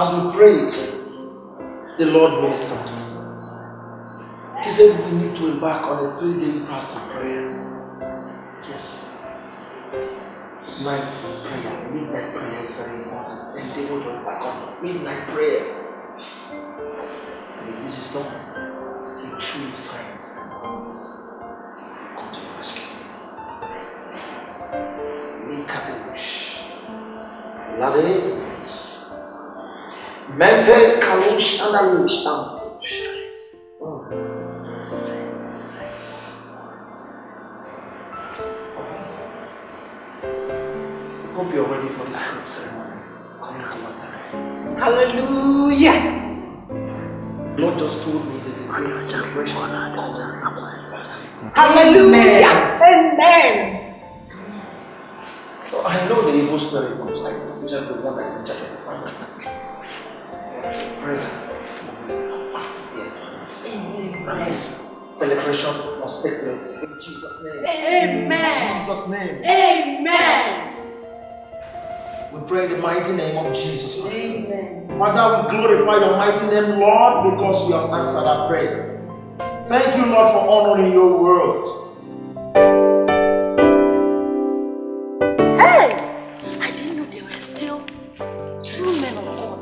As we prayed, the Lord ministered. He said we need to embark on a 3-day fast and prayer. Yes. Night prayer, midnight prayer is very important. And they will embark on midnight prayer. And if this is done, He will show you signs and wonders. Come to your rescue. Nikabush. Lade. Mente kalush analush ambush. Hope you're ready for this great ceremony. Hallelujah! Lord just told me there's a great celebration. Hallelujah! Amen! So I know the evil spirit comes like this, especially the one that is in charge of the family. Prayer. Fast their hands. And this celebration must take place in Jesus' name. Amen! In Jesus' name. Amen! We pray in the mighty name of Jesus Christ. Amen. Father, we glorify your mighty name, Lord, because you have answered our prayers. Thank you, Lord, for honoring your word. Hey! I didn't know there were still true men of God.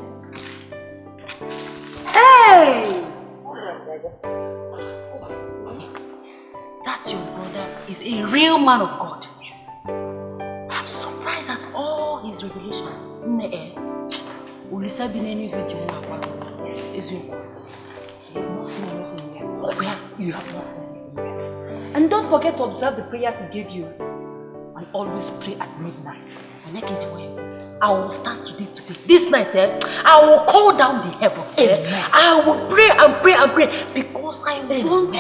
Hey! That your brother is a real man of God. Yes. I'm surprised at all his revelations. Yes, is you. You have not seen anything yet. And don't forget to observe the prayers he gave you. And always pray at midnight. I will start today. This night, I will call down the heavens. I will pray and pray and pray because I want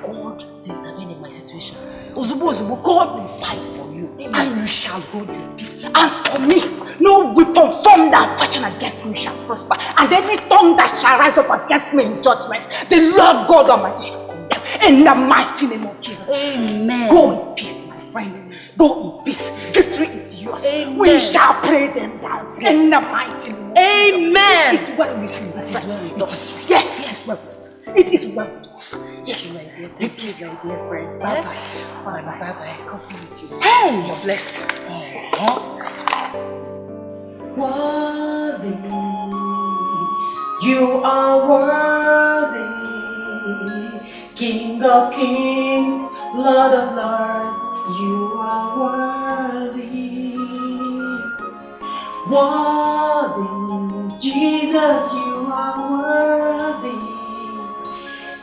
God to intervene in my situation. Ozubo, God will fight for you. And you shall go in peace. As for me, no weapon formed and fashioned against me shall prosper. And any tongue that shall rise up against me in judgment, the Lord God Almighty shall condemn. In the mighty name of Jesus. Amen. Go in peace, my friend. Go in peace. Victory is yours. Amen. We shall pray them down. Yes. In the mighty name of Jesus. Amen. It is well with you. It is well with us. Yes. It is well with us. Yes. Thank you, my dear friend. Bye-bye. Bye-bye. God be with you. Hey! You're blessed. Worthy. You are worthy. King of kings, Lord of lords. You are worthy. Worthy. Jesus, you are worthy.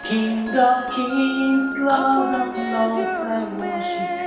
King of kings, Lord of lords, I worship you.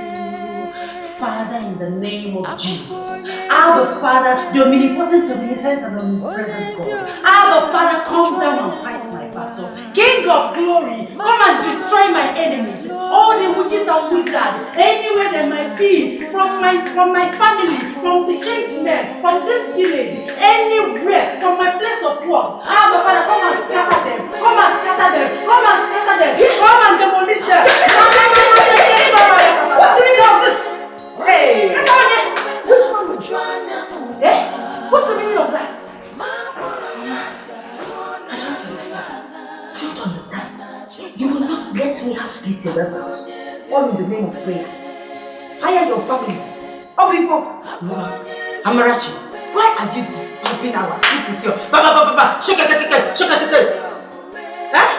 Father, in the name of Jesus. Our Father, the omnipotent, omniscient, and omnipresent God. Our Father, come down and fight my battle. King of glory, come and destroy my enemies. All the witches and wizards, anywhere they might be, from my family, from the king's men, from this village, anywhere, from my place of work. Our Father, come and scatter them. Come and scatter them. Come and scatter them. Come and demolish them. What's the meaning of this? Hey! Which one would you? What's the meaning of that? I don't understand. I don't understand. You will not let me have peace in this house. All in the name of prayer. Fire your family. Before. Amarachi, why are you disturbing our sleep with your shake it? Huh?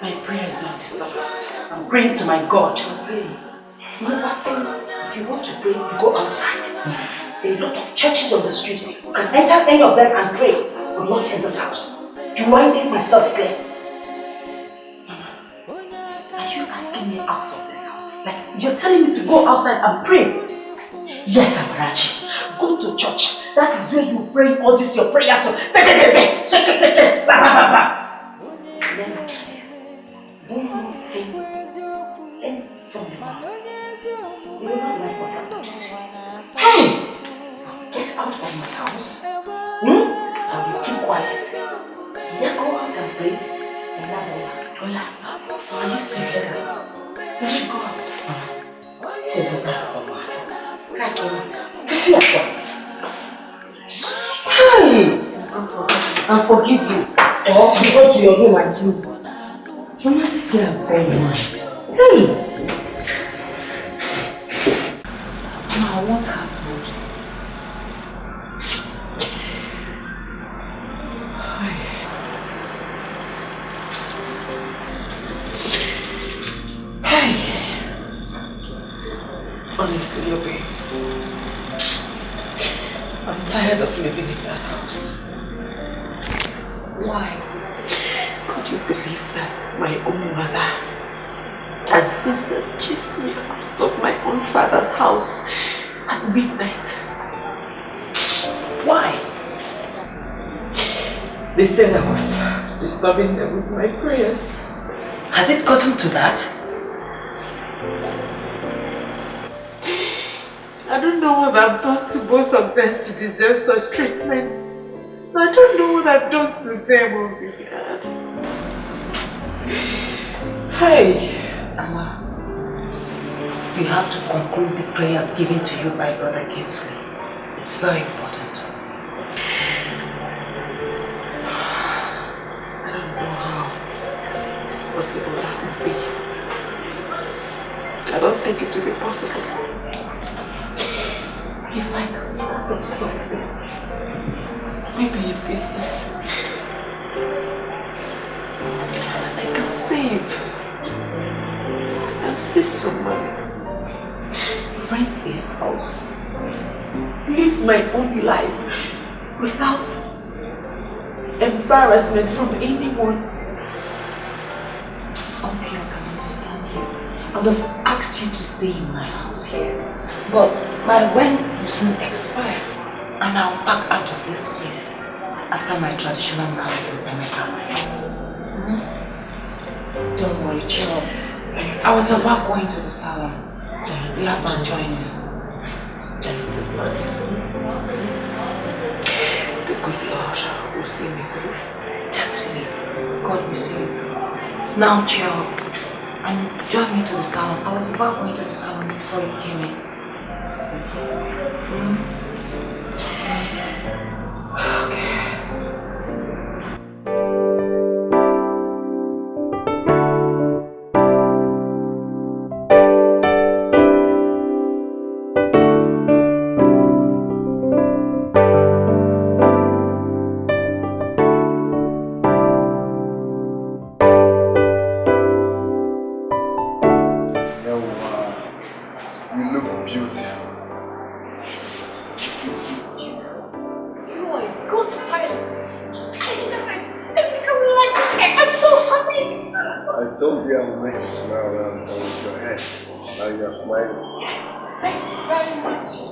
My prayer is not disturbance. I'm praying to my God. I'm praying. You know what thing? If you want to pray, you go outside. There are a lot of churches on the street. You can enter any of them and pray, but not in this house. Do I make myself clear? Are you asking me out of this house? Like, you're telling me to go outside and pray? Yes, Amarachi. Go to church. That is where you pray all this your prayers. So, then one more thing. From your mouth. You will not like what I'm doing. Hey! Get out of my house. I will keep quiet. Yeah, go out and pray. Oh yeah. Are you serious? You should go out. Say the best of my life. Just see yourself. Hey! can't forget it. I'll forgive you. Or you go to your room and sleep. Mama, this girl is very mad. Hey! Mama, what happened? Hey! Honestly, Obi, I'm tired of living in that house. Why? Could you believe that my own mother and sister chased me out of my own father's house at midnight? Why? They said I was disturbing them with my prayers. Has it gotten to that? I don't know what I've done to both of them to deserve such treatment. I don't know what I've done to them, oh my God. Hey, Amma, you have to conclude the prayers given to you by Brother Kinsley. It's very important. I don't know how possible that would be. I don't think it will be possible. If I can start up something, maybe a business, I can save. I can save some money, rent a house, live my own life without embarrassment from anyone. Okay, I can understand you. I would have asked you to stay in my house here, but my rent will soon expire, and I'll pack out of this place after my traditional marriage with Emeka. Don't worry, chill. I was about going to the salon. You have to join me. I understand. The good Lord will see me through. Definitely. God will see me through. Now chill and join me to the salon. I was about going to the salon before you came in.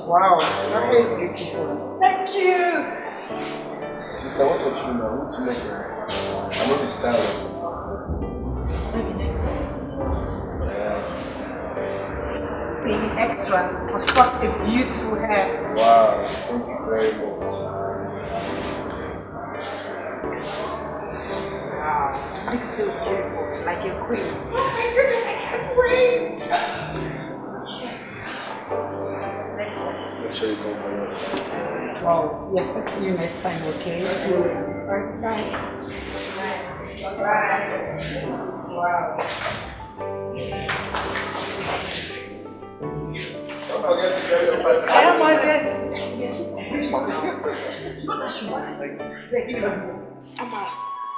Wow, your hair is beautiful. Thank you. Sister, what of you now? What to make your hair? I know the style of it. Maybe next time. Paying extra for such a beautiful hair. Wow, thank you very much. Wow, you look so beautiful, like a queen. Oh my goodness, I can't wait. Make sure you come for us. Wow, we expect to see you next time, okay? Bye. Bye. Bye. Wow. Don't forget to get your passport. I don't want this. Amara,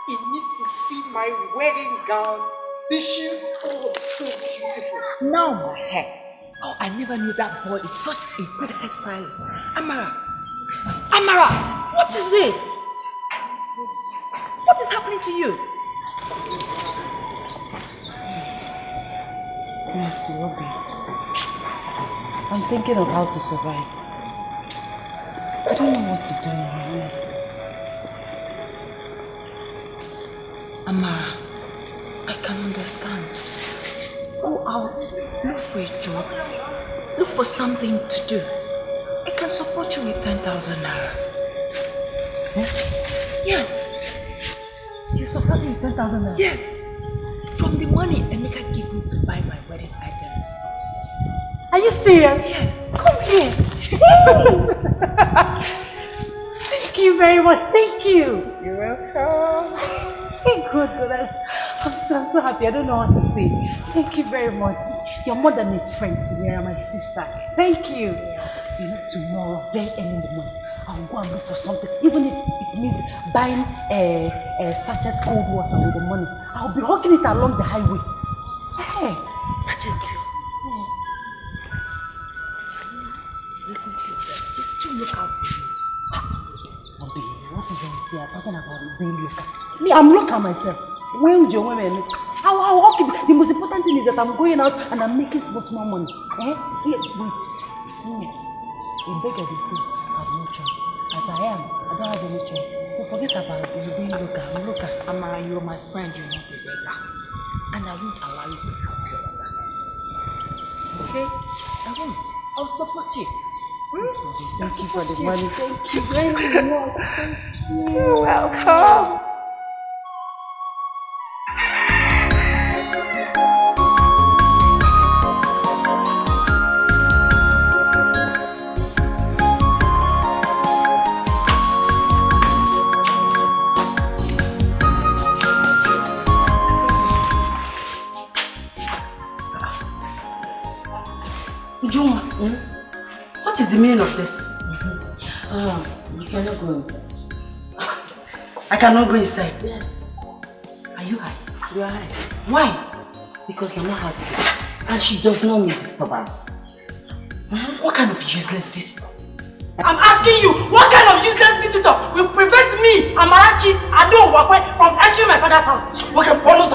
you need to see my wedding gown. The shoes, oh, so beautiful. Now my hair. Oh, I never knew that boy is such a good hairstylist. Amara! Amara! What is it? What is happening to you? Honestly, Obi, I'm thinking of how to survive. I don't know what to do now, honestly. Amara, I can understand. Go out, look for a job, look for something to do. I can support you with 10,000 naira. Eh? Yes. You support me with 10,000 naira? Yes. From the money Emeka gave me to buy my wedding items. Are you serious? Yes. Come here. Thank you very much. Thank you. You're welcome. Good. I'm so happy. I don't know what to say. Thank you very much. You're more than a friend to me. You're my sister. Thank you. You know, tomorrow, very early in the morning, I'll go and look for something. Even if it means buying a sachet cold water with the money, I'll be hawking it along the highway. Hey, sachet girl. Listen to yourself. It's too local for you. What is wrong with you? I'm talking about being local. Me, I'm local myself. When do you want me? I'll walk it. The most important thing is that I'm going out and I'm making small money. Eh? Yes, wait. A beggar, they say, I have no choice. As I am, I don't have any choice. So forget about being local. I'm local. Amara, you're my friend. You're not a beggar. And I won't allow you to sell pure water. Okay? I won't. I'll support you. Thank you for the money. Thank you very much. Thank you. You're welcome. Ujuma, what is the meaning of this? You cannot go inside. I cannot go inside. Yes. Are you high? You are high. Why? Because Mama has a visitor. And she does not need disturbance. What kind of useless visitor? I'm asking you, what kind of useless visitor will prevent me, Amarachi, Ado, Wakwe, from entering my father's house? What can promise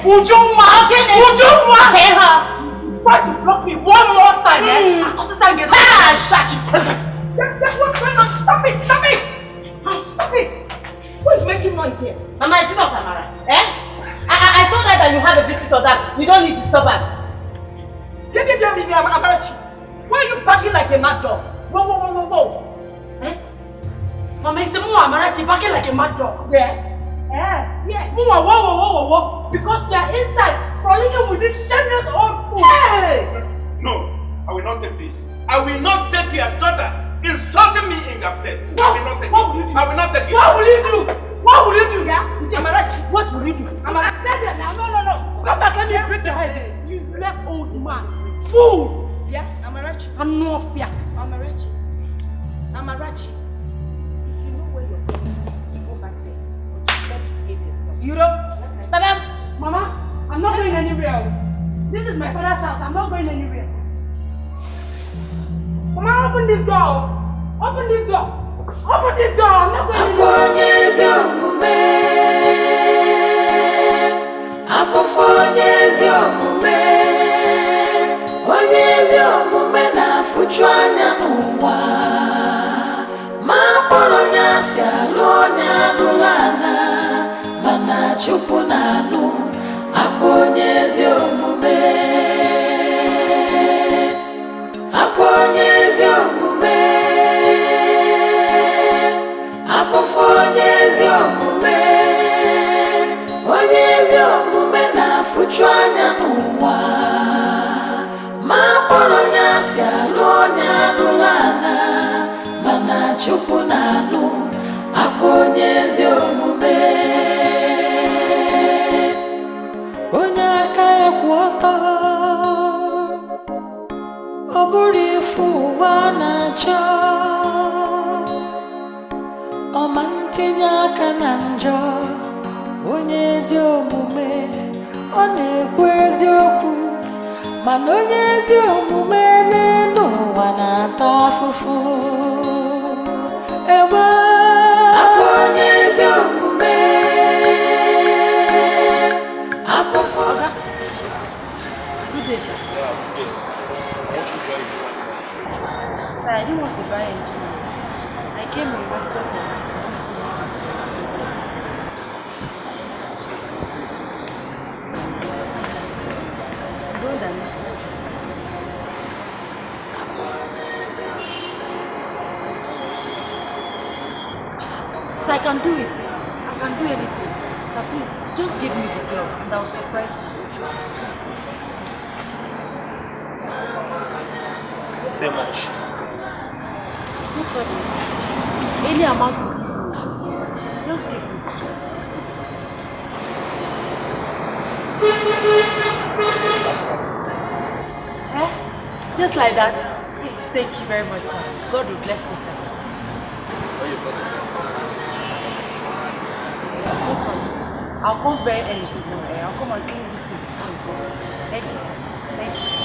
Ujuma! Try to block me one more time, What's going on? Stop it! Stop it! Who is making noise here? Mama, it's not Amara. I told her that you have a visitor, that you don't need disturbance. Amarachi. Why are you barking like a mad dog? Whoa. Mama, it's more Amarachi barking like a mad dog. Yes. Yes. Whoa. Because you are inside, frolicking with this shameless old fool. Hey! No, I will not take this. I will not take your daughter insulting me in your place. I will not take it. I will not take it. What will you do? Yeah? Amarachi, what will you do? Amarachi, no. Come back, let me break the head. Useless old man. Fool! Yeah, Amarachi. I'm no fear. Amarachi. If you know where you're going, go back there. Let's behave yourself. You know? Mama, I'm not going anywhere. This is my father's house. I'm not going anywhere. Mama, open this door. I'm not going I didn't want to buy anything. I came in respect of this Don't admit it. So I can do it. I can do anything. So please, just give me the job and I'll surprise you. Please. them much. No problem. Any amount of just give me. Eh? Just like that? Hey, thank you very much, sir. God will bless you, sir. No problem, sir. I'll come very early tomorrow. I'll come and clean this place before you go. Thank you, sir. Thank you, sir.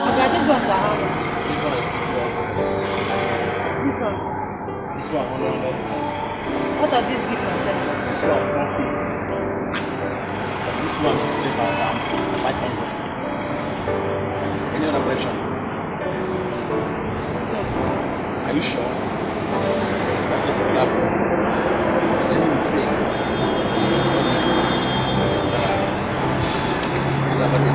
Okay, this one's a how much? This one is 212. This one's. This one 100. What are these big containers? This one 450. And this one is 3,500. Any other question? Yes, sir. Are you sure? Is there any mistake? What is it? Yes, sir. Is that what they do?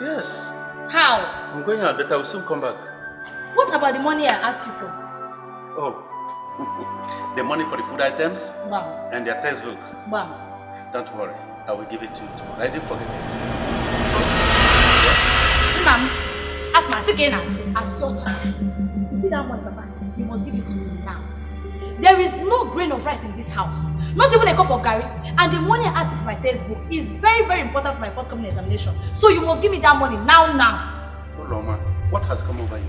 Yes. How? I'm going out, but I will soon come back. What about the money I asked you for? Oh, the money for the food items Wow. and their textbook. Wow. Don't worry, I will give it to you tomorrow. I didn't forget it. Ma'am, as my second as your child, you see that money, Papa? You must give it to me now. There is no grain of rice in this house, not even a cup of curry, and the money I asked you for my textbook is very, very important for my forthcoming examination. So you must give me that money now. Oh, Loma, what has come over you?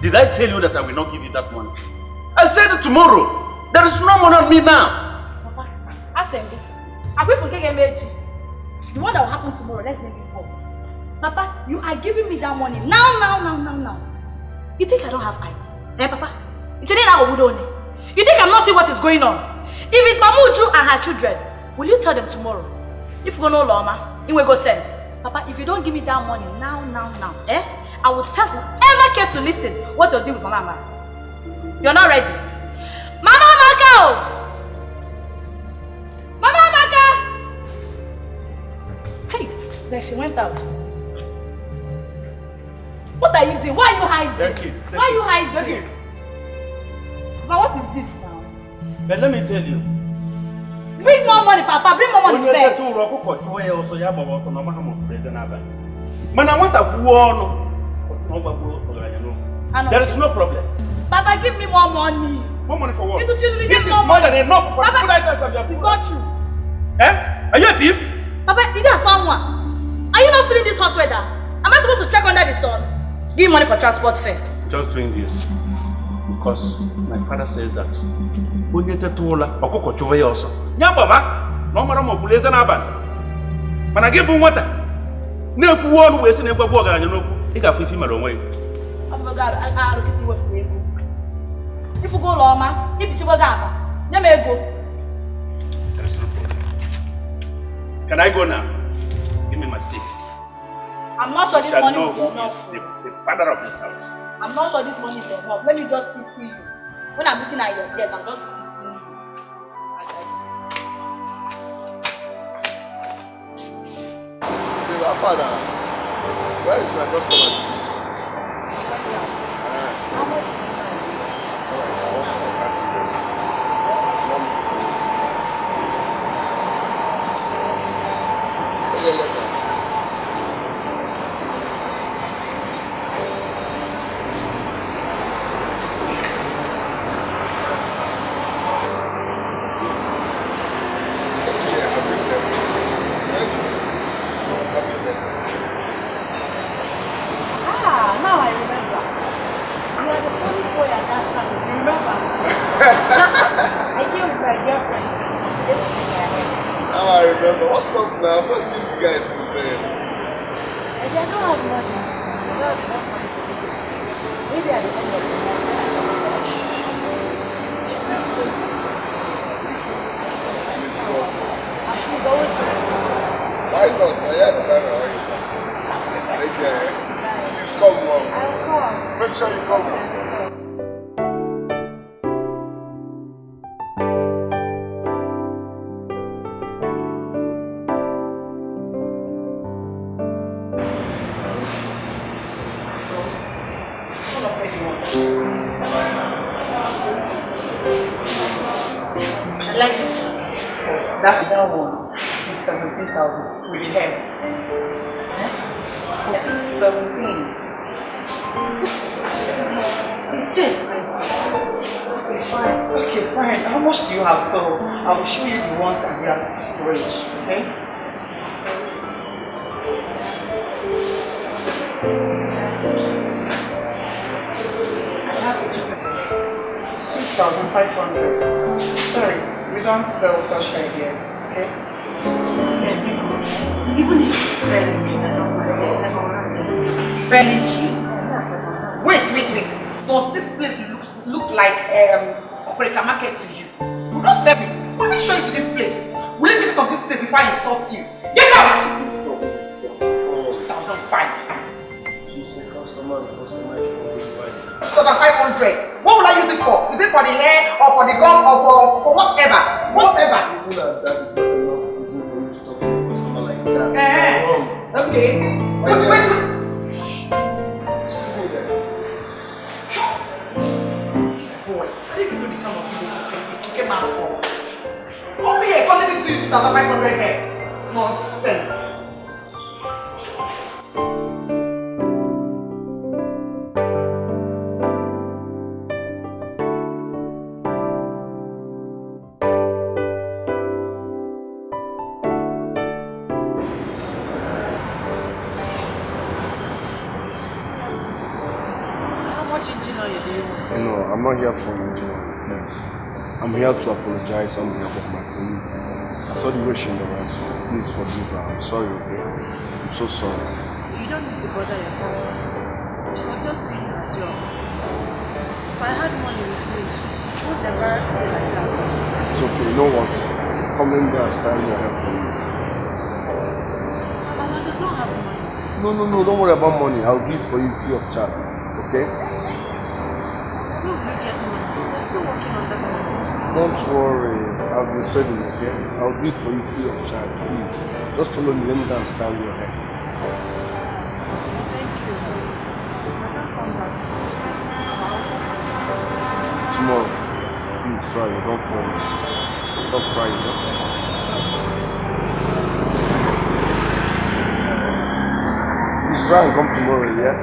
Did I tell you that I will not give you that money? I said it tomorrow. There is no money on me now. Papa, ask him. I'm going for the one that will happen tomorrow. Let's make it forth. Papa, you are giving me that money now. You think I don't have eyes? Eh, Papa? You think I'm not seeing what is going on? If it's Mamuju and her children, will you tell them tomorrow? If you go no Loma, it will go sense. Papa, if you don't give me that money now, I will tell whoever cares to listen what you'll do with Mama. You're not ready. Mama Maka! Mama Maka! Hey, there she went out. What are you doing? Why are you hiding? Why are you hiding? But what is this now? But let me tell you. Bring more money, Papa. Bring more money first. There is no problem. Papa, give me more money. More money for what? This is more than enough for Papa, food items of your it's people. not true. Eh? Are you a thief? Papa, you didn't find one. Are you not feeling this hot weather? Am I supposed to trek under the sun? Give me money for transport fare. Just doing this because my father says that when you tell Okoko Chove also. Nya baba, no mara mo buleza na aban. Mana give you water. Na ku wonu we se na egbabu ogaranya no. I ga fifi mara onwe. Oh my God, I look at you with me. If you go Loma, if you go Gaba, let me go. Can I go now? Give me my stick. I'm not sure this money will be enough. The father of this house. I'm not sure this money is enough. Let me just pity you. When I'm looking at your dress, I'm just pitying you. Father, where is my customer juice? What's up now? I've not seen you guys since then. I don't have money. I don't have enough money to do this. Maybe at the end of the month, let's go. Let's go. He's always good. Why not? I had a plan. Okay. Please come home. I'll come. Make sure you come. I like this one. That's that one. It's 17,000 with the hair. So it's 17. It's too expensive. Okay, fine. Okay, fine. How much do you have? So I will show you the ones at that range. Okay? I have 2,500. Sorry, we don't sell such hair here. Okay? Even if it's fairly used, I don't mind. Yes, I don't mind. Fairly used? Wait. Does this place look like Opereka Market to you? We'll not serve you. We'll not show you to this place. Will you get out of this place before I insult you? Get out! 2,500. She's a customer. The customer is always right. 2,500. What will I use it for? Is it for the hair or for the gum or for whatever? Whatever. Even at that is not enough reason for you to talk to a customer like that. Okay. Wait. Excuse me then. This boy, I didn't even know the kind of video he came out for. Come here, calling me to you 2,500 hair. Nonsense. I'm not here for enjoyment, please. I'm here to apologize on behalf of my colleague. I saw the way she embarrassed. Please forgive her. I'm sorry, okay? I'm so sorry. You don't need to bother yourself. She was just doing her job. If I had money with me, she wouldn't embarrass me like that. It's okay. You know what? Come in there and stand your help for me. Mama, they don't have money. No. Don't worry about money. I'll do it for you free of charge. Okay? Don't worry, I'll be saving, okay? I'll do it for you free of charge, please. Just follow me, let me go and style your hair. Thank you. I can't come back. Tomorrow, please try, don't fall me. Stop crying, okay? Please try and come tomorrow, yeah?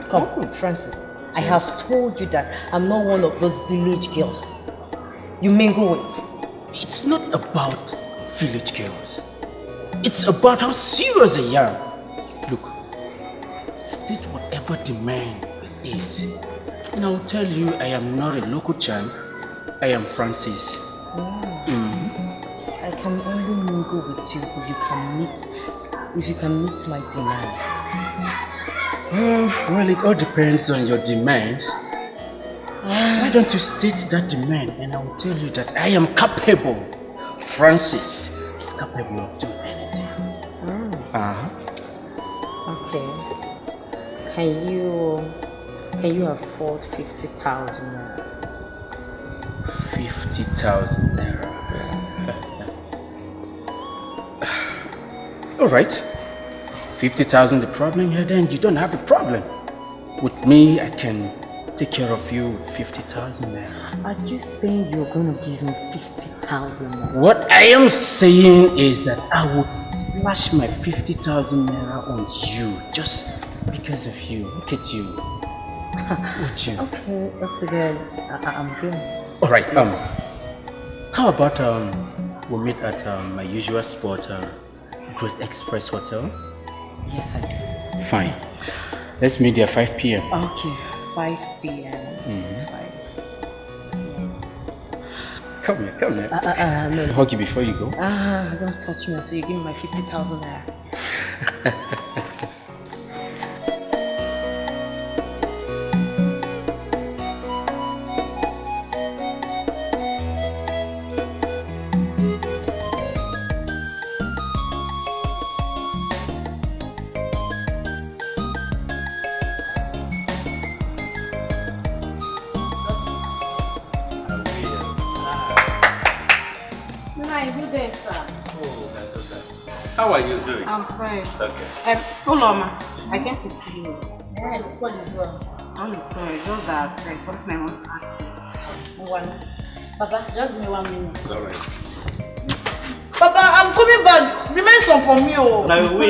Come, Francis. I have told you that I'm not one of those village girls you mingle with. It's not about village girls. It's about how serious I am. Look, state whatever demand it is, and I'll tell you I am not a local champ I am Francis. I can only mingle with you if you can meet my demands. Well, it all depends on your demands. Why don't you state that demand and I will tell you that I am capable. Francis is capable of doing anything. Okay. Can you afford 50,000 naira? 50,000 naira. Alright. Is 50,000 the problem here? Then you don't have a problem. With me, I can take care of you with 50,000 naira. Are you saying you're going to give me 50,000 naira? What I am saying is that I would splash my 50,000 naira on you just because of you. Look at you. Would you? Okay, then I'm good. Alright, how about we meet at my usual spot, Great Express Hotel? Yes, I do. Fine. Let's meet there 5 p.m. Okay, 5 p.m. 5. Come here. No. I'll hug you before you go. Don't touch me until you give me my 50,000 naira. How are you doing? I'm fine. Okay. Oloma, I came to see you. Yeah, what is well? I'm sorry, just that there's something I want to ask you. Papa, just give me 1 minute. It's alright. Papa, I'm coming back. Remain some for me, oh. I will.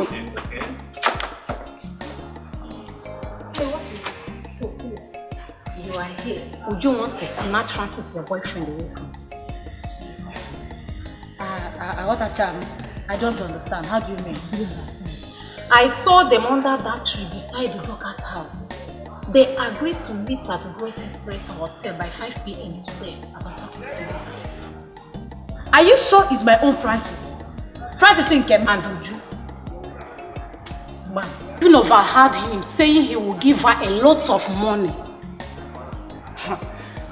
Okay. So what is it? So cool. You are here. Uju wants to snatch Francis, your boyfriend, away from you. What a charm. I don't understand. How do you mean? I saw them under that tree beside the doctor's house. They agreed to meet at Great Express Hotel by 5 p.m. today. Are you sure it's my own Francis? Francis in Kem and Uju. Man, you overheard him saying he will give her a lot of money.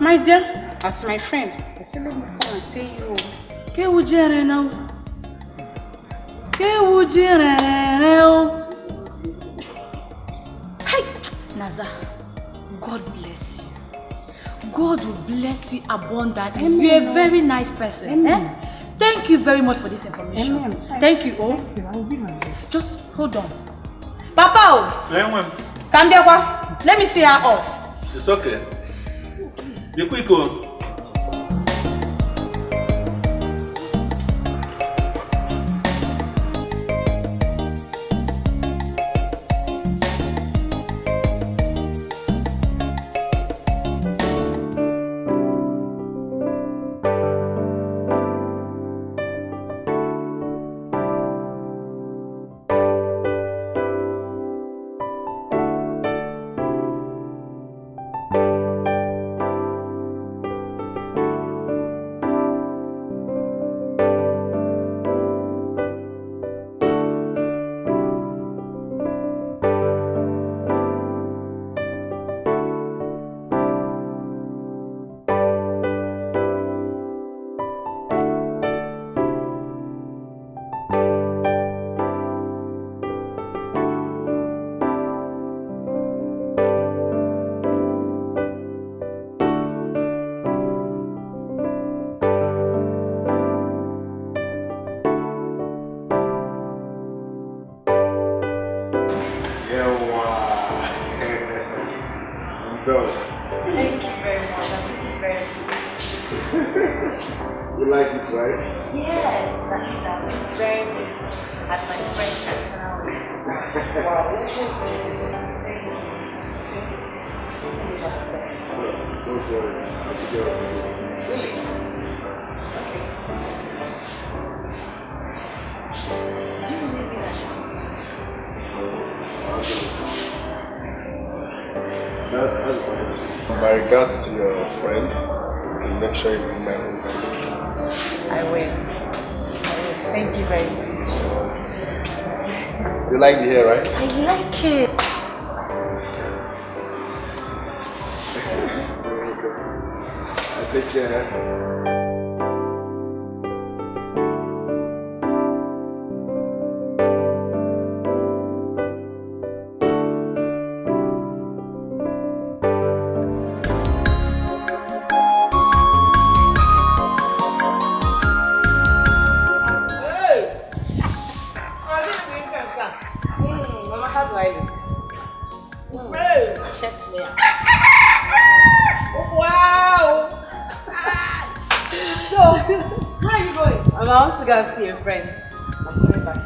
My dear, as my friend, I said let me come and tell you. Ke ujere now. Ke ujere now. Hey, Naza, God bless you. God will bless you abundantly. Amen. You're a very nice person. Eh? Thank you very much for this information. Amen. Thank you. Oh, Thank you. I will be my best. just hold on. Papa, come here. Let me see her off. It's okay. Be quick, oh. Thank you very much. I'm very You like it, right? Yes, that is very good. At my friend's traditional way. Wow, this is beautiful. Thank you. Don't worry. I'll be there. Really? Okay. Do you really think I should do it? That's right. My regards to your friend. And make sure you bring my own cake. I will. Thank you very much. You like the hair, right? I like it. I'll take care. Check me out. Wow! So, how are you going? I want to go and see a friend. I'm coming back.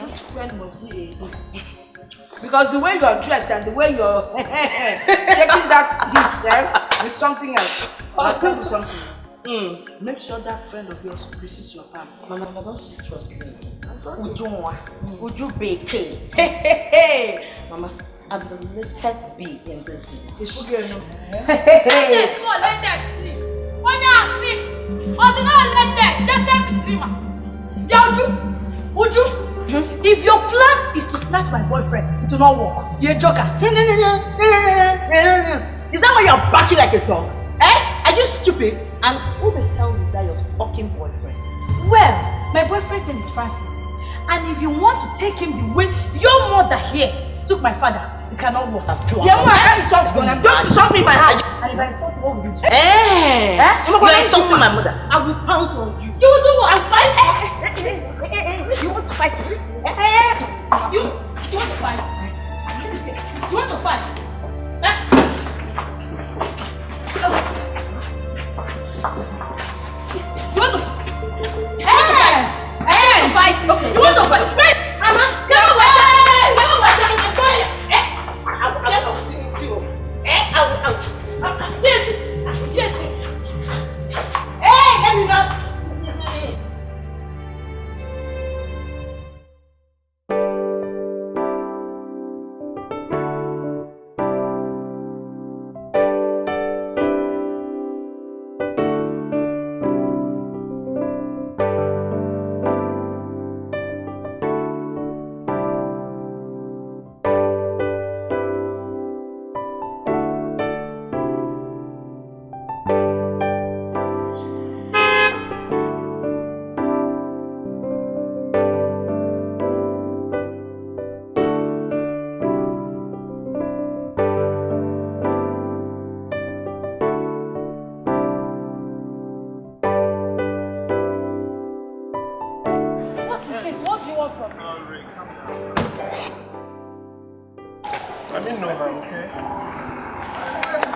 This friend must be a because the way you're dressed and the way you're shaking that hips is something else. I'll tell you something. Make sure that friend of yours greases your palm. Mama, don't you trust me? Would you bake? Mama, I'm the latest bee in this village. It's okay, no? Latest, come on, latest, please. When you are sick, also not latest, just say the dreamer. Yeah, would you? If your plan is to snatch my boyfriend, it will not work. You're a joker. Is that why you're barking like a dog? Eh? Are you stupid? And who the hell is that your fucking boyfriend? Well, my boyfriend's name is Francis. And if you want to take him the way your mother here took my father, it cannot work. Yeah, I can't insult you. Don't insult me in my house. And if I insult you, what will you do? You're insulting my mother. I will pounce on you. You will do what? I'll fight. You want to fight? You want to fight? You want to fight? You want to fight? Okay. You want to fight? Wait! Anna! Never mind! Never mind! Hey, let me not.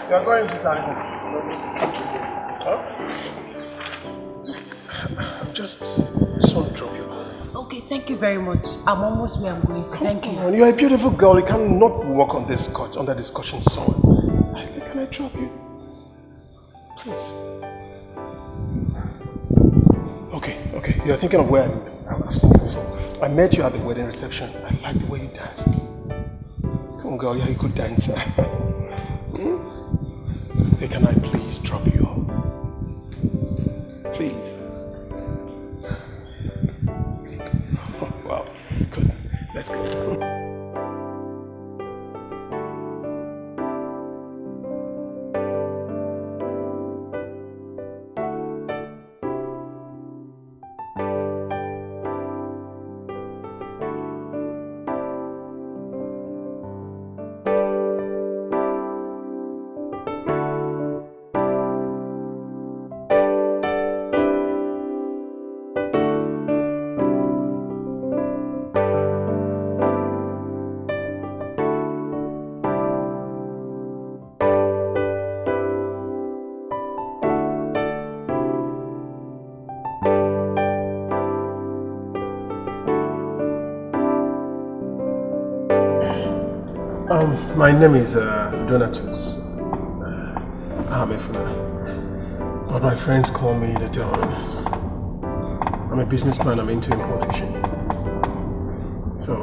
You're going to time. Huh? I just want to drop you off. Okay, thank you very much. I'm almost where I'm going to. Thank you. You're a beautiful girl. You cannot walk on this under discussion soil. Can I drop you? Please. Okay. You're thinking of where I've seen you before. I met you at the wedding reception. I like the way you danced. Come on, girl. You're a good dancer. Hey, can I please drop you off? Please. Oh, wow. Good. Let's go. My name is Donatus Ahamefuna, but my friends call me the Don. I'm a businessman, I'm into importation. So,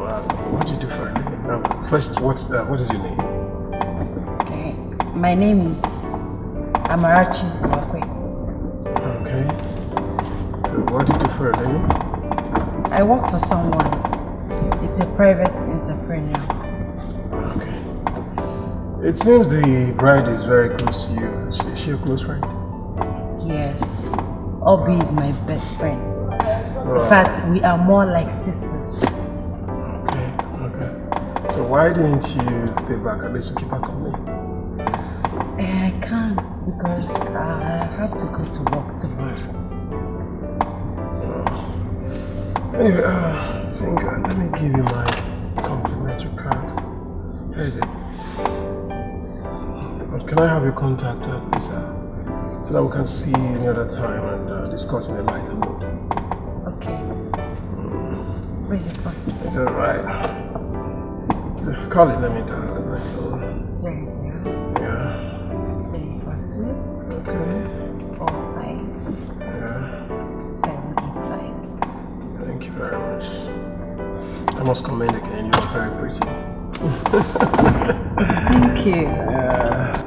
what do you do for a living? First, what is your name? Okay, My name is Amarachi. Okay. So what do you do for a living? I work for someone. It's a private entrepreneur. Okay. It seems the bride is very close to you. Is she your close friend? Yes. Obi is my best friend. In fact, we are more like sisters. Okay. So why didn't you stay back at least to keep her company? I can't because I have to go to work tomorrow. Anyway, let me give you my complimentary card. Here is it. Can I have your contact, Lisa? So that we can see any other time and discuss in a lighter mood. Okay. Where's your phone? It's alright. Call it, let me dial it myself. 00. Yeah. 342. Okay. 45. Yeah. 785. Thank you very much. I must commend again, you are very pretty. Thank you. Yeah.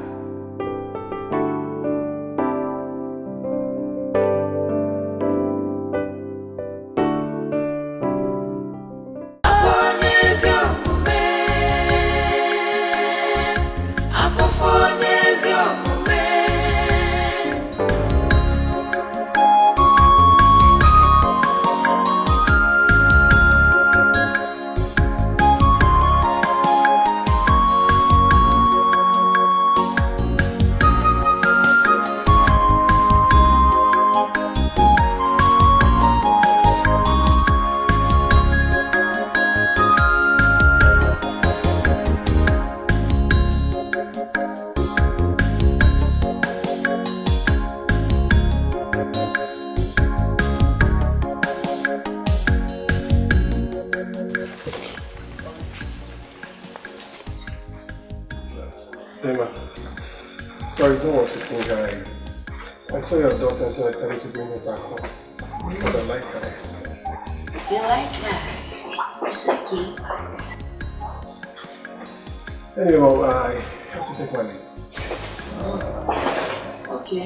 Sorry, it's not what you think. I saw your daughter and so I decided to bring her back home. Because I like her. You like her? It's okay. Anyway, Mom, I have to take my leave. Okay.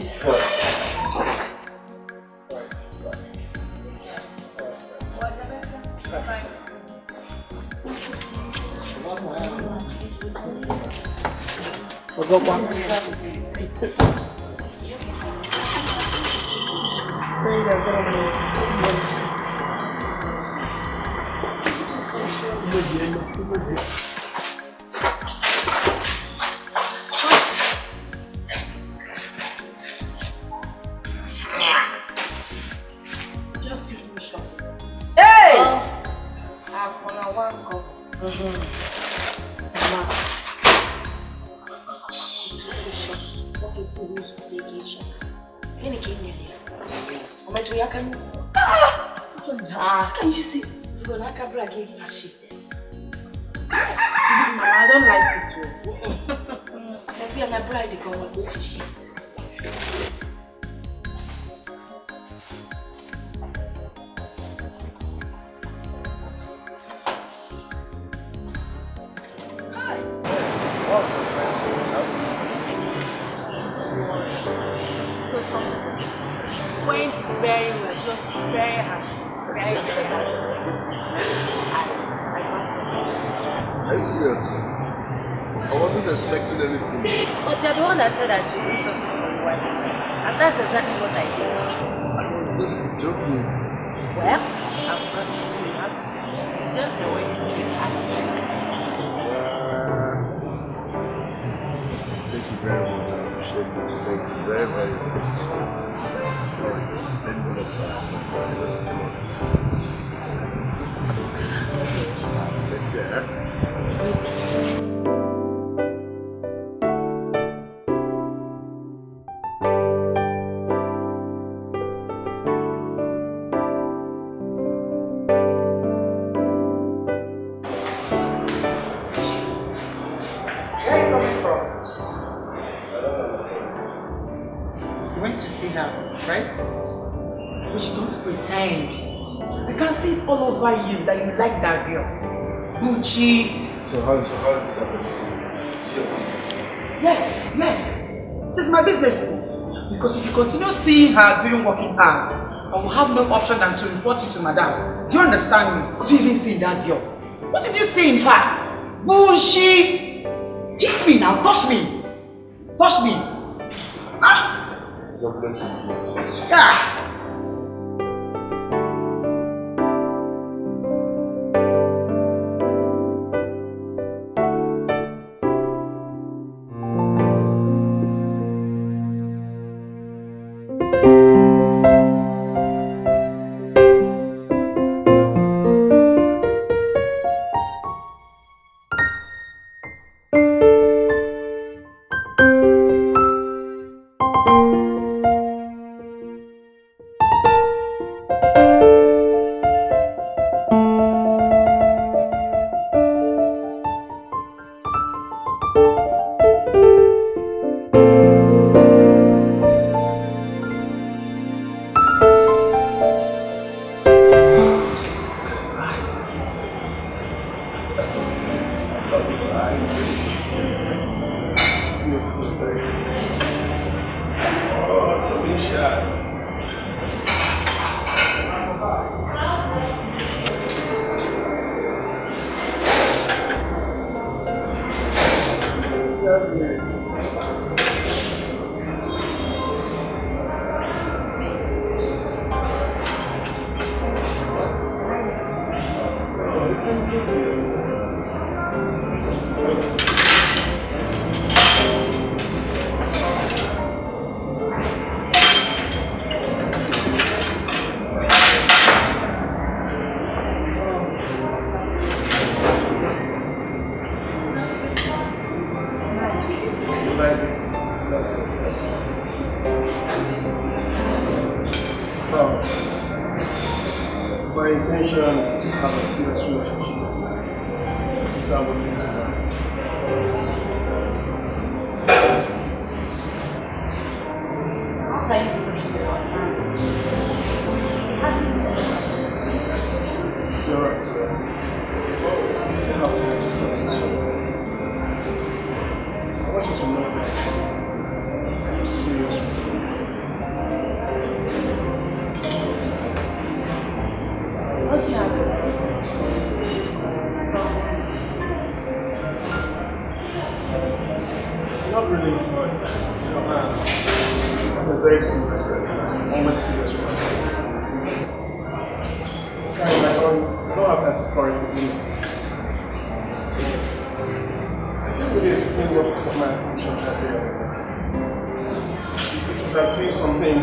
Can you see? Yes. Mama, I don't like this one. Maybe I'm a bride, they come with this shift. So something went very well. She was very happy. Very, very happy. Are you serious? I wasn't expecting anything. But you're the one that said I should do something for the wife. And that's exactly what I did. I was just joking. Well, I've got you, so you have to take it. Just the way you do it. Thank you very much. I appreciate this. Thank you very, very much. Alright, let me go up outside. I just came out to see this. Take care. Pretend. I can see it all over you that you like that girl. Gucci. So how is it happening to you? It's your business. Yes, yes. It is my business. Because if you continue seeing her during working hours, I will have no option than to report you to madam. Do you understand me? What did you even see in that girl? What did you see in her? Bullshit! Hit me now, touch me! Touch me! Ah! God bless you. Yeah! My intention is to have a serious relationship that will lead to marriage. You're right. We still have time to start each other. I want you to know that I'm serious with you. What's happening? Not really, but you know, I'm a very serious person. I'm always serious with myself. Sorry, I don't have time to worry with you. So, I can't really explain what caught my attention that day. It was as if something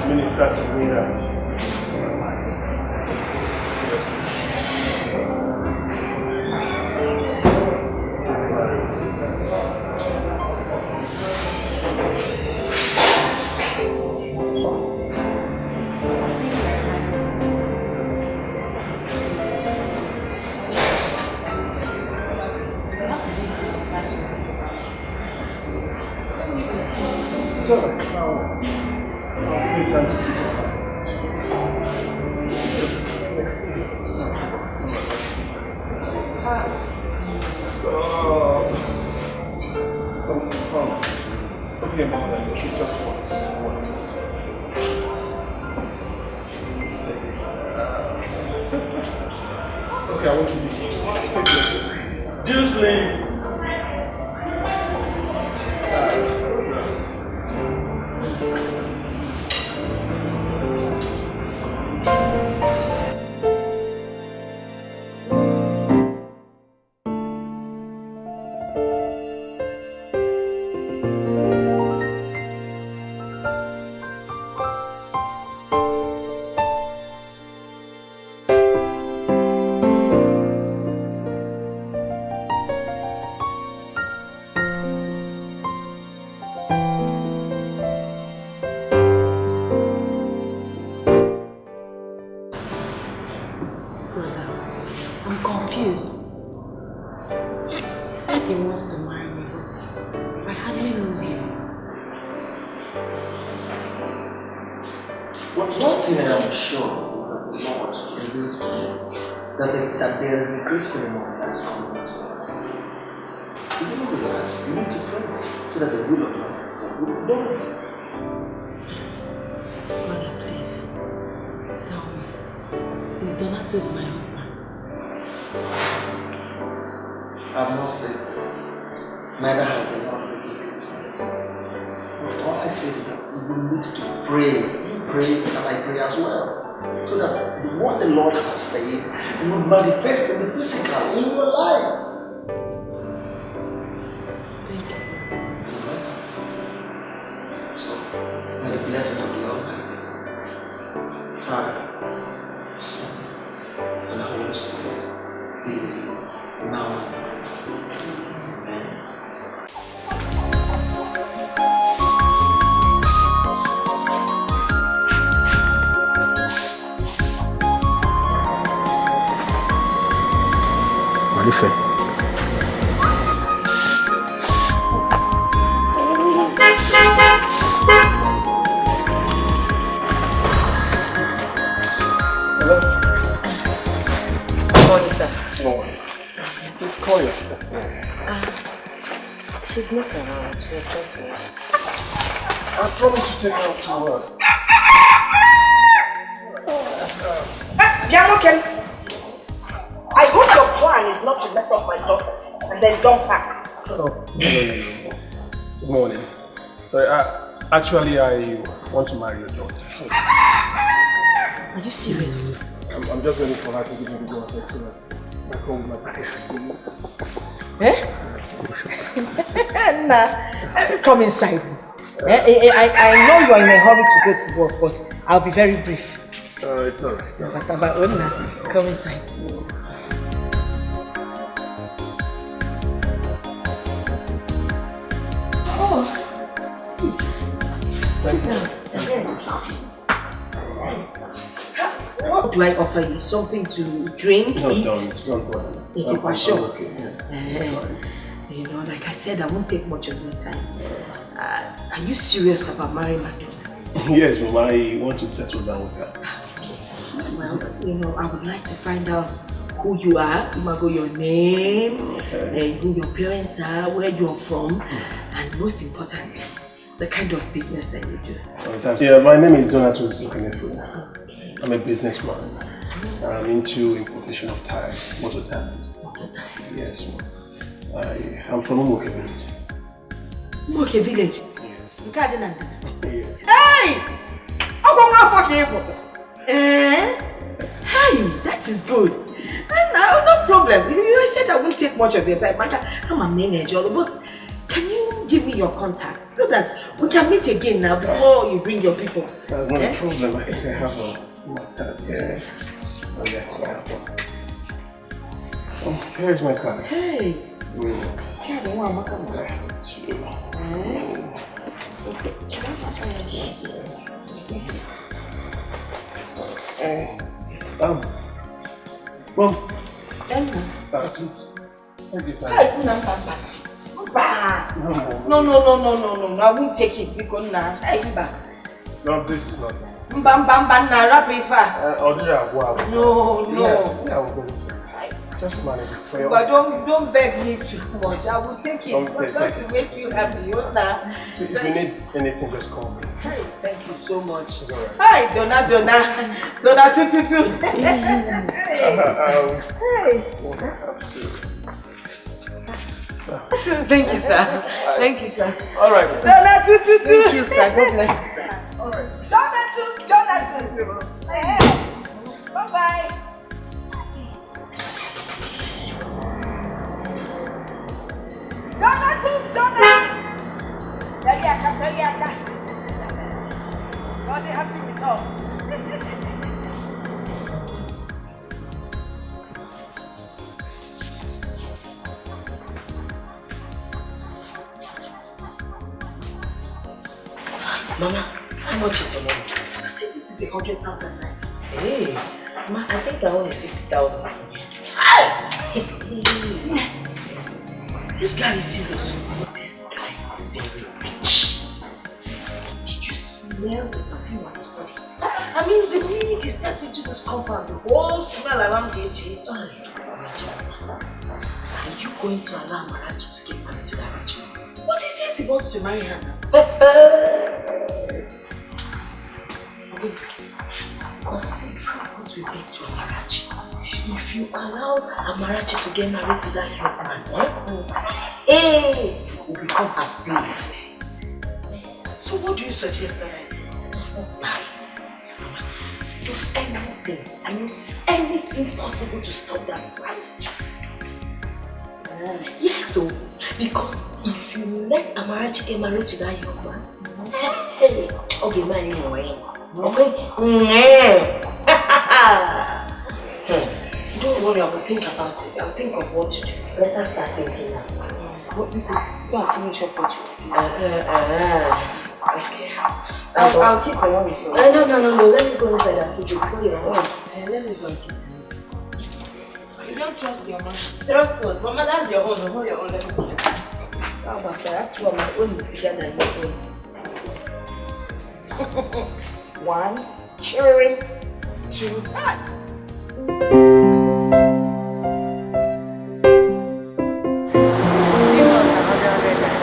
ministered to me that it's my life. I'll give you time to sleep. Stop. Come. Okay, Mom, just one. Okay, I want you to be juice, please. That there is a grace ceremony that is coming to life. Do you know that? that you need to pray so that the will of God will be done. Brother, please, tell me, is Donato is my husband? I've not said, neither has the Lord revealed it. But all I said is that we will need to pray. You pray and I pray as well. So that what the Lord has said will manifest in the physical, in your life. Thank you. So, may the blessings of the Almighty, Father, Son, and Holy Spirit be with you now and forever. Amen. Malife. Hello? Good morning, sir. No. Please call your sister. She's not around. She has gone to work. I promise to take her out to work. Bianoken, I hope your plan is not to mess up my daughter and then don't pack. Oh, no. Good morning. Sorry, actually, I want to marry your daughter. Are you serious? I'm just waiting for her to give me the daughter so that I come with my precious. Nah, come inside. I know you are in a hurry to go to work, but I'll be very brief. It's alright. Come inside. What do I offer you? Something to drink, No, eat? don't worry. If you are sure. Okay, yeah. You know, like I said, I won't take much of your time. Are you serious about marrying my daughter? Yes, Mama, I want to settle down with her. Okay. Well, you know, I would like to find out who you are, your name, who your parents are, where you're from, and most importantly, the kind of business that you do. Yeah, my name is Donato Zukanefu. Okay. I'm a businessman. I'm into importation of tires, motor tires. Yes, I'm from Umoke village. Umoke village? Yes. Yes. Hey! Hey, that is good. No problem. I said I won't take much of your time. I'm a manager, but can you give me your contacts so that we can meet again now before you bring your people? That's not a problem. I think I have my card. Yeah. Oh, yes, I have one. Oh, here's my card. Hey. Well, please. Thank you, sir. No. I won't take it because now. No, this is not. No. Yeah, just manage it for your but don't beg me too much. I will take it just to make you happy. If you need anything, just call me. Hey, thank you so much. Right. Hi, Donna, tutu. Thank you, sir. Thank you, sir. All right. Donna, tutu. Thank you, sir. God bless you, sir. All right. Donatus. Hey. Bye-bye. Donatus. Yaka. God is happy with us. Mama, how much is your money? I think this is 100,000 naira. Hey, Mama, I think I own is 50,000. This guy is serious. This guy is very rich. Did you smell the perfume on his body? I mean, the minute he stepped into this compound, the whole smell around here changed. Are you going to allow Amarachi to get married to that rich man? says he wants to marry her. Consider what we did to Amarachi. If you allow Amarachi to get married to that young man, will become a slave. So what do you suggest that I do? Do anything, anything possible to stop that marriage. Yes, so because if you let Amarachi get married to that young man, okay, man, okay? Don't worry, I will think about it. I'll think of what to do. Let us start thinking now. Go and finish up what you do. Okay. I'll keep my own with you. No. Let me go inside and put it to your own. Let me go. You don't trust your mom? Trust what? Mama, that's your own. Hold your own. Let me go. How about I have two of my own is bigger than your own. One, cheering. Two, this one's another red line.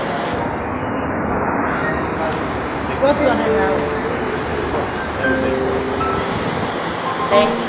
What one now? Thank you.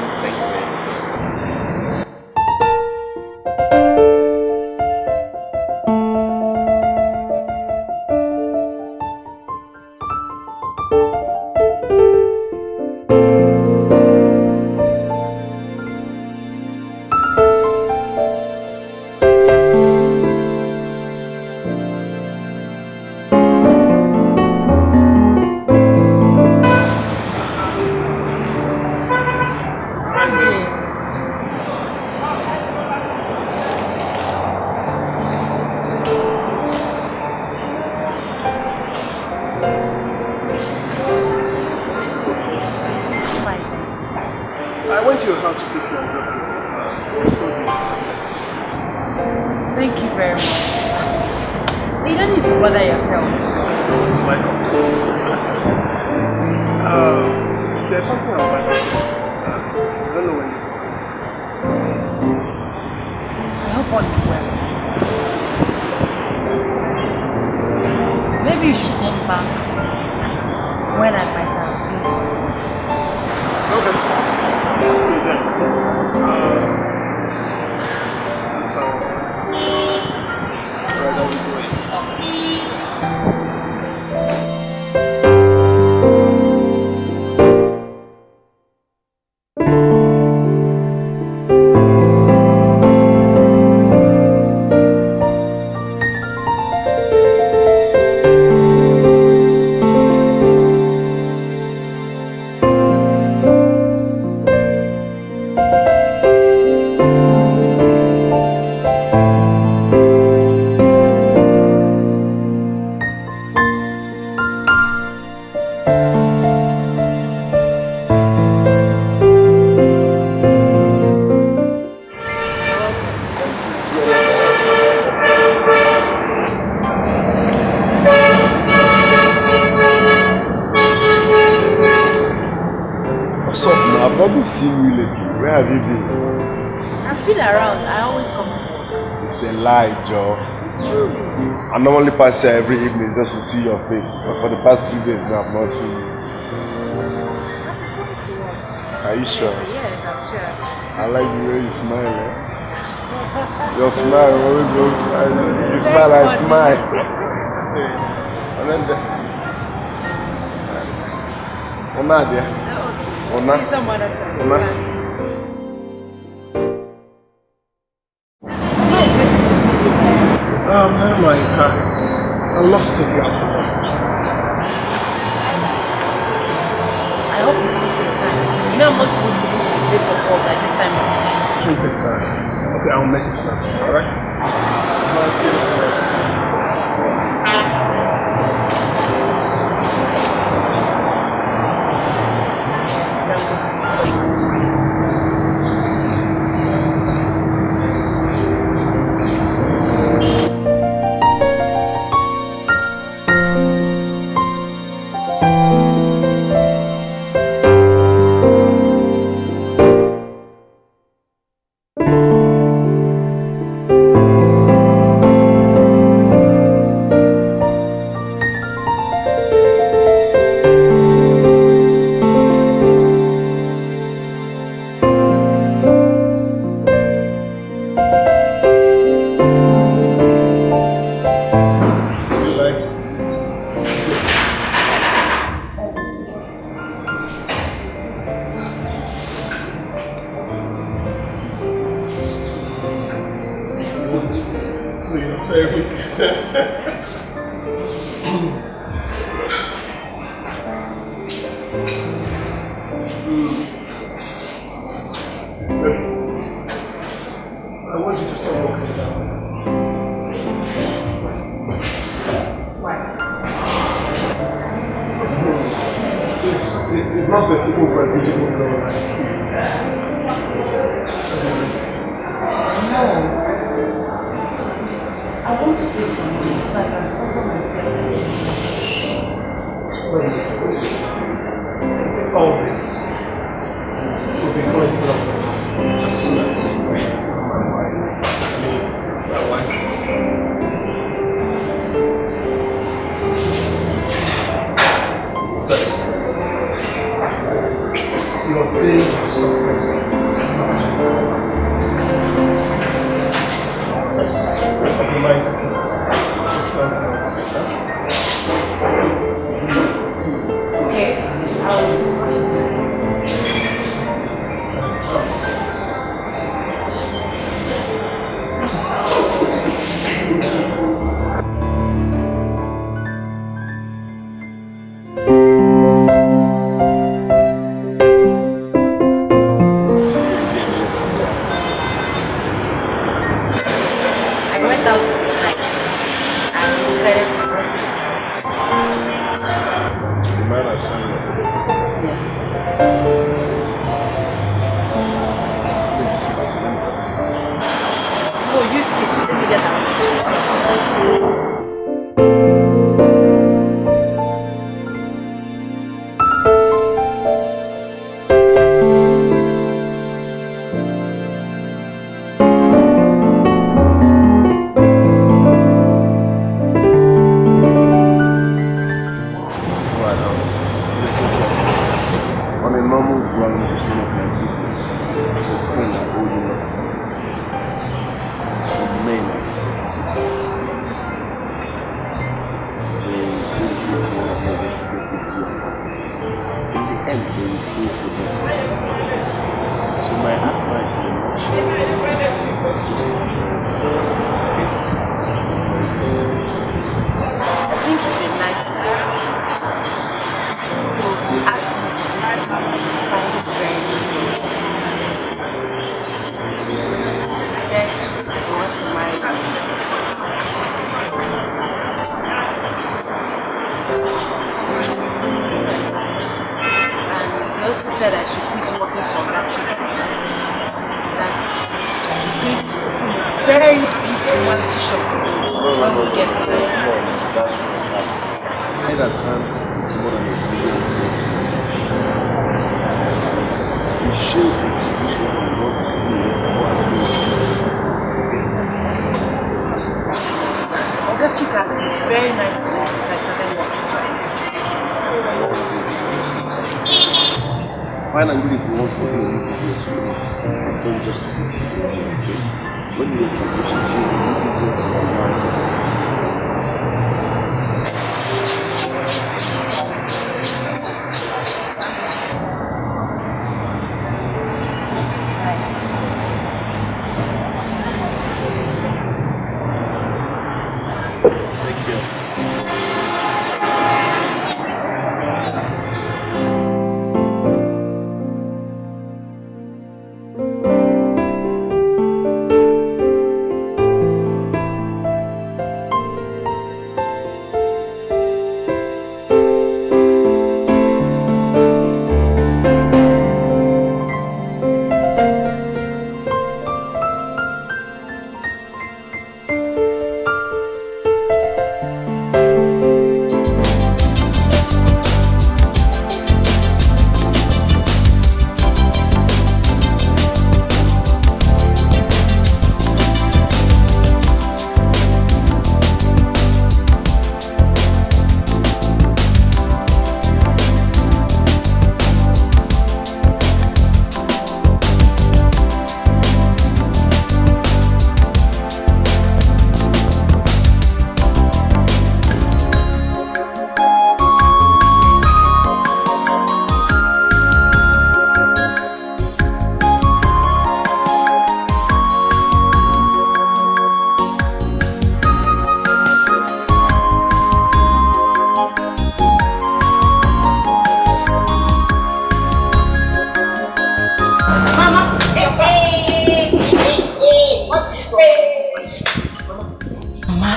I normally pass here every evening just to see your face, but for the past 3 days now I've not seen you. Are you sure? Yes, I'm sure. I like the way you smile. Your smile always goes. You smile, I smile. And then Ona there. Ona. See some other time. Ona. Never mind. I'd love to take you out for lunch. I hope it will take time. You know I'm not supposed to be in a place of work like this time of day. It will take time. Okay, I'll make it snap. Alright? Very wicked. I want you to stop walking down. Why? It's not befitting for a beautiful girl like you. No. I want to save some money so I can sponsor myself and the university. What are you supposed to do? All this will be going through as soon as my wife. Your days of suffering. Just open your mind to it. It sounds nice. Okay, I will discuss with you. I went out to the night and decided to work. The man I saw yesterday. Yes. Please sit. Let me talk to you. No, you sit. Let me get out. Listen, on a normal ground, it's none of my business. As a friend, I owe you nothing. Some men accept it. They say the truth one of my best to get into your heart. In the end, they will still forget it. So my advice in a nutshell is this. Just I think it's a nice person. He asked me to do something. I find it very good. He said he wants to marry me. And he also said I should quit working for maltreatment. That he's going to open a very big quality shop when we get there. You say that hand is more than a billion words. You show distribution of what you do for until you get to business. Oga Chika has been very nice to me since I started working. Find and good if he wants to do a new business for you. Don't just put it in your head. When he establishes you, the new business will align.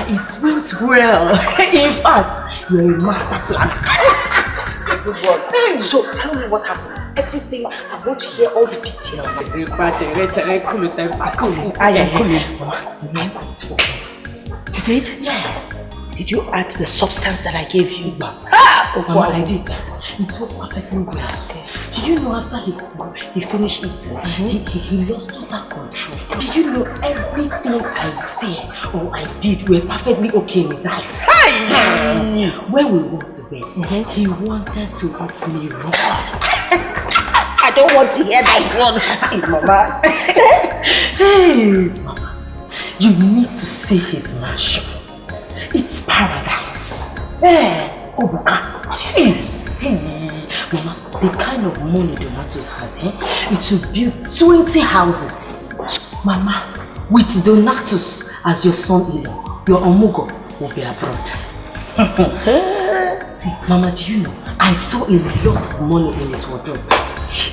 it went well. In fact, you're a master planner. That is a good one. So tell me what happened. Everything, I want to hear all the details. You did? Yes. Did you add the substance that I gave you? Mama, I did. It worked perfectly well. Did you know after he finished eating, he lost total control? Did you know everything I said or I did were perfectly okay in his eyes? When we went to bed, he wanted to eat me raw. I don't want to hear that one. Mama. Hey, Mama, you need to see his mansion. It's paradise. Obuka. Hey, Mama, the kind of money Donatus has, it will build 20 houses. Mama, with Donatus as your son-in-law, your Omugo will be abroad. See, Mama, do you know, I saw a lot of money in his wardrobe.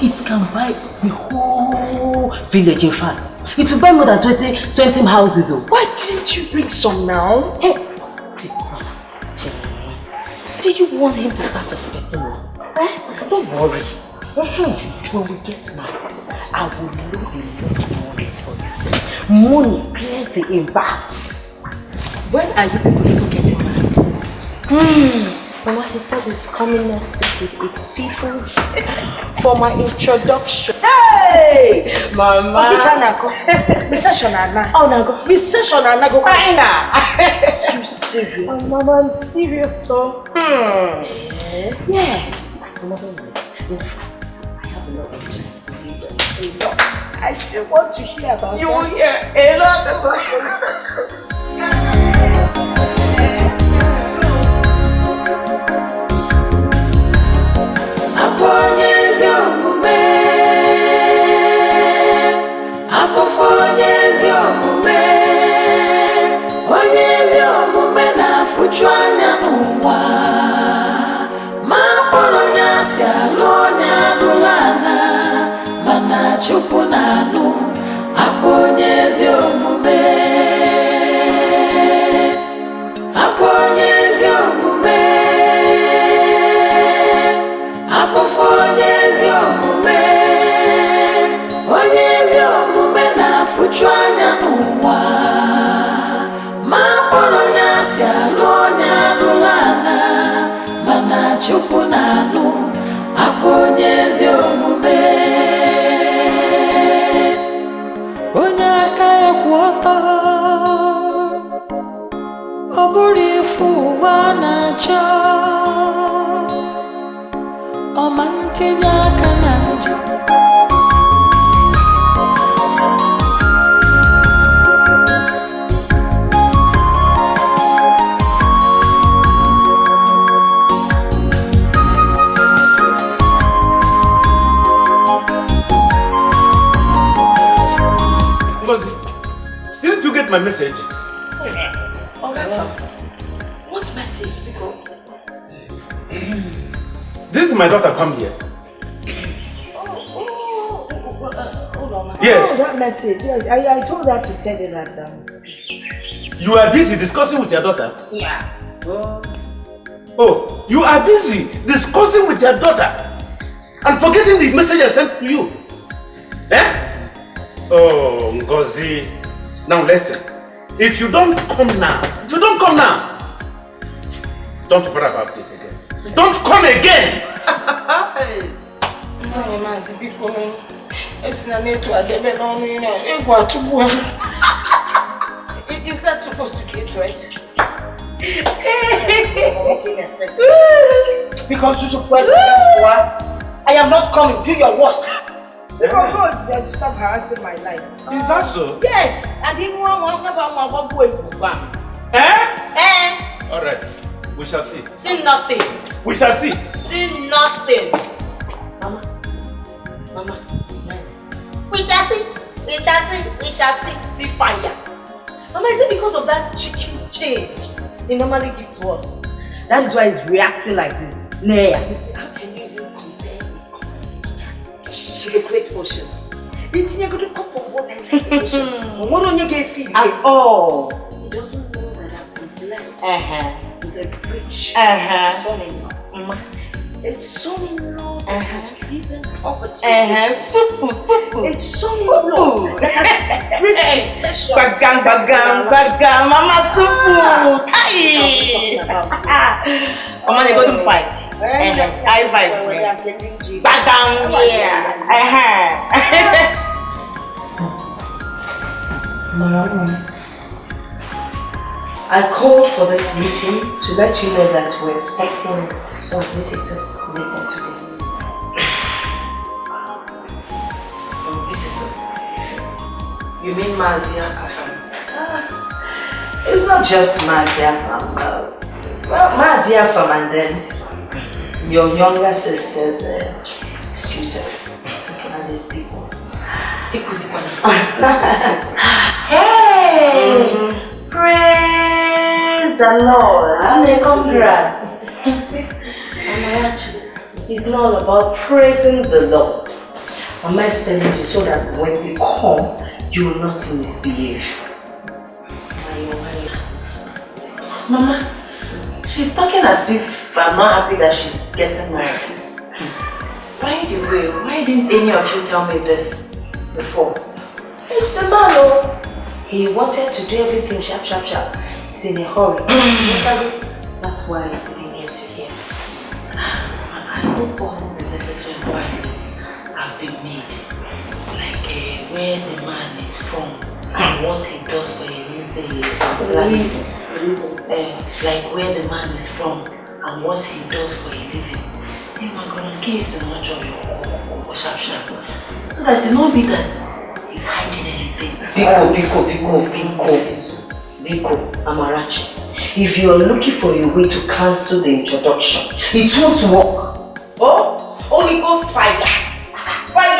It can buy the whole village, in fact. It will buy more than 20 houses. Why didn't you bring some now? Hey, see, Mama, did you want him to start suspecting me? Don't worry. When we get married, I will load a lot of monies for you. Money, plenty in bags. When are you going to get married? Mama, he said he's coming next week with his people for my introduction. Hey! Mama! Recession Anna. Oh, Nago. Recession Anna go You serious? Oh, Mama, I'm serious, so. Yes. Mama, don't worry. In fact, I have a lot of just a lot. I still want to hear about You that. will hear a lot of what Fuchwana nuwa Mapolonya sialonya lulana Mana chupunanu Aponyezi omume Aponyezi omume Afofonyezi omume Onyezi omume na fuchwana nuwa Mapolonya sialonya lulana Mana chupunanu Aponyezi omume Onyaka ya kuota Oburifu wanacha Omantinya kanaju Didn't you get my message? What message, people? Didn't my daughter come here? Hold on. Yes. Oh, that message. Yes, I told her to tell you that. You are busy discussing with your daughter? Yeah. Oh, you are busy discussing with your daughter and forgetting the message I sent to you. Eh? Oh, Ngozi. Now listen. If you don't come now, don't worry about it again. Don't come again! It's not supposed to get right. Because you're supposed to I am not coming. Do your worst. Go, then stop harassing my life. Is that so? Yes. I didn't want to Alright. We shall see. See nothing. We shall see. See nothing. Mama. We shall see. See fire. Mama, is it because of that chicken change he normally gives to us? That is why he's reacting like this. Nah. How can you even compare to the great ocean? It's not cup of water inside the ocean. What don't you get feed at all? He doesn't know that I'm Christ. With a rich son-in-law. It's son-in-law that has driven poverty. It's son-in-law that has disgraced recession. Bagam, Mama Supu. Kai. Mama, they go to fight. I fight. Bagam, I called for this meeting to let you know that we're expecting some visitors later today. Some visitors? You mean Mazia Afam? It's not just Mazia Afam. Well, Mazia Afam and then your younger sister's suitor. And these people. Hey! Praise the Lord. Congrats. Amarachi, it's not all about praising the Lord. Mama is telling you so that when they come, you will not misbehave. Mama, she's talking as if I'm not happy that she's getting married. By the way, why didn't any of you tell me this before? It's a man, oh. He wanted to do everything sharp. He's in a hurry. That's why I didn't get to hear. I hope all the necessary inquiries have been made. Like where the man is from and what he does for a living. Like where the man is from and what he does for a living. So that it won't be that he's hiding anything. Biko, Amarachi. If you are looking for a way to cancel the introduction, it won't work. Oh, Holy Ghost fire. Fire.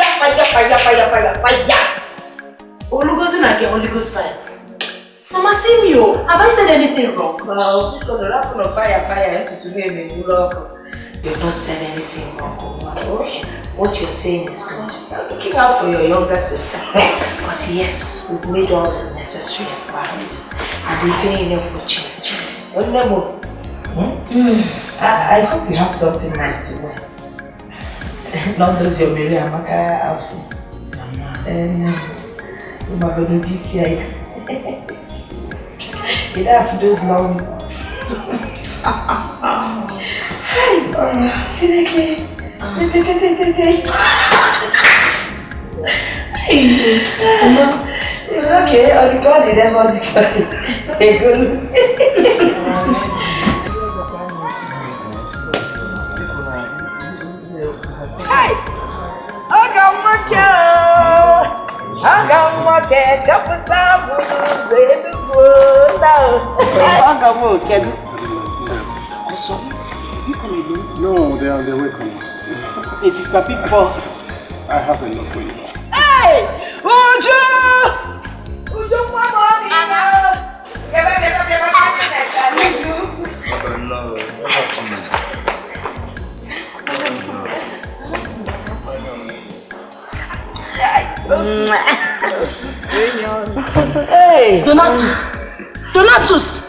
Holy Ghost fire. Mama, see me, oh. Have I said anything wrong? Well, because the rapping of fire to me, you've not said anything wrong. Okay. What you're saying is good. You're looking out for your younger sister. But yes, we've made all the necessary inquiries. And we're feeling enough for change. I hope you have something nice to wear. Not those your Mary Amaka outfits. And you're going to DCI. You don't have those long. Hi, Chineke. It's okay, I'll record it, I'll record it. Hi! No, they are on their way coming. It's a big boss. I have enough for you. Hey! Uju! Mama! Hey! Donatus!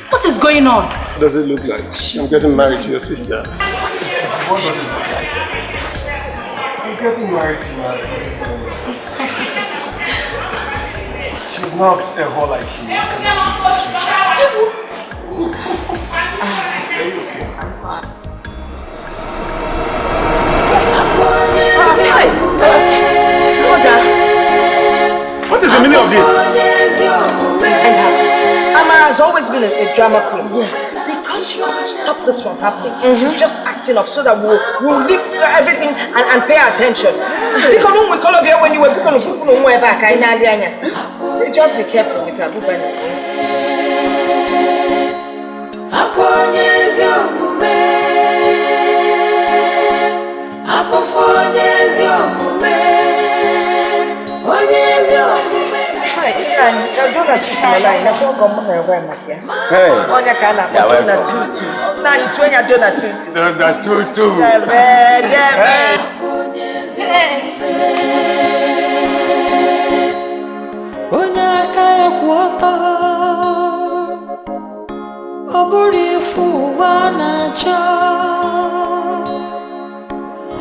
What is going on? What does it look like? I'm getting married to your sister. What does it look like? I'm getting married to my sister. She's not a whore like you. What is the meaning of this? Amara has always been a drama queen. Yes. Because she couldn't stop this from happening. She's just acting up so that we'll leave everything and pay attention. Because when we call up here when you were going to back, just be careful with her.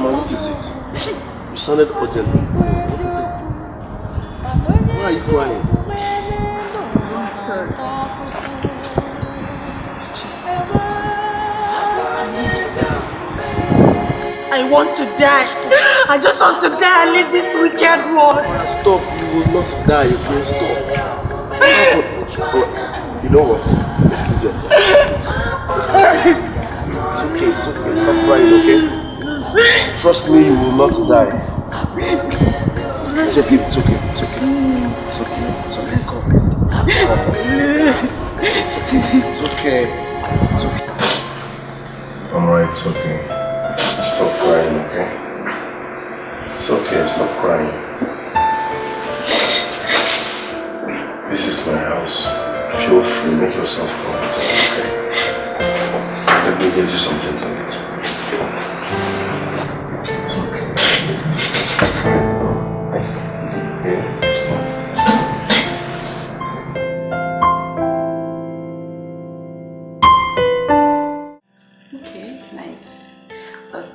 what is it? You sounded urgent. What is it? Why are you crying? I want to die. I just want to die and leave this wicked world. Stop, you will not die. You can stop. Oh, you know what? Let's leave your phone. It's okay, it's okay. Stop crying, okay? Trust me, you will not die. It's okay, it's okay, it's okay. It's okay, it's okay. Come. It's okay. It's okay. I'm alright, it's okay. Stop crying, okay? It's okay, stop crying. This is my house. Feel free, make yourself comfortable, okay? Let me get you something to eat. It's okay. It's okay. Okay, nice. But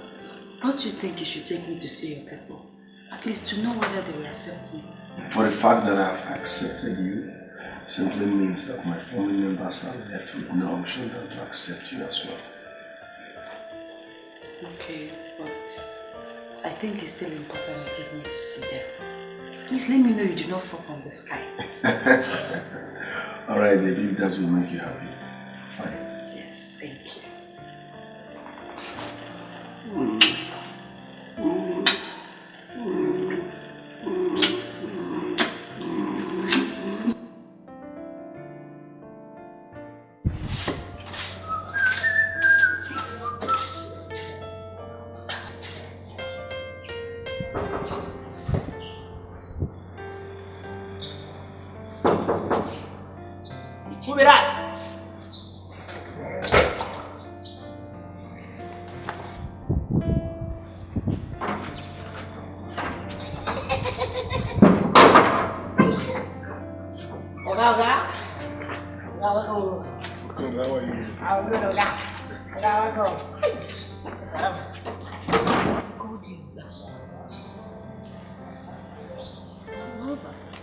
don't you think you should take me to see your people? At least to know whether they will accept me. For the fact that I've accepted you simply means that my family members are left with no option than to accept you as well. Okay, but I think it's still important you take me to see them. Please let me know you did not fall from the sky. Alright, baby, if that will make you happy. Fine. Yes, thank you. Move it out.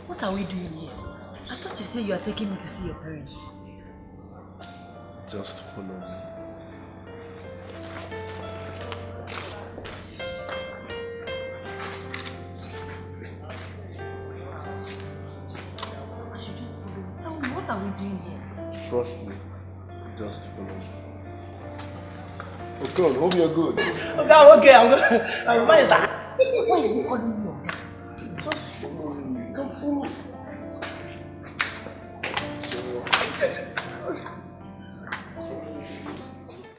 What are we doing here? I thought you said you are taking me to see your parents. Just follow me. I should just follow you. Tell me, what are we doing here? Trust me. Just follow me. Oh, come on, hope you're good. Okay, I'm good. Why is that? Why is he calling me? Just follow me. Come follow.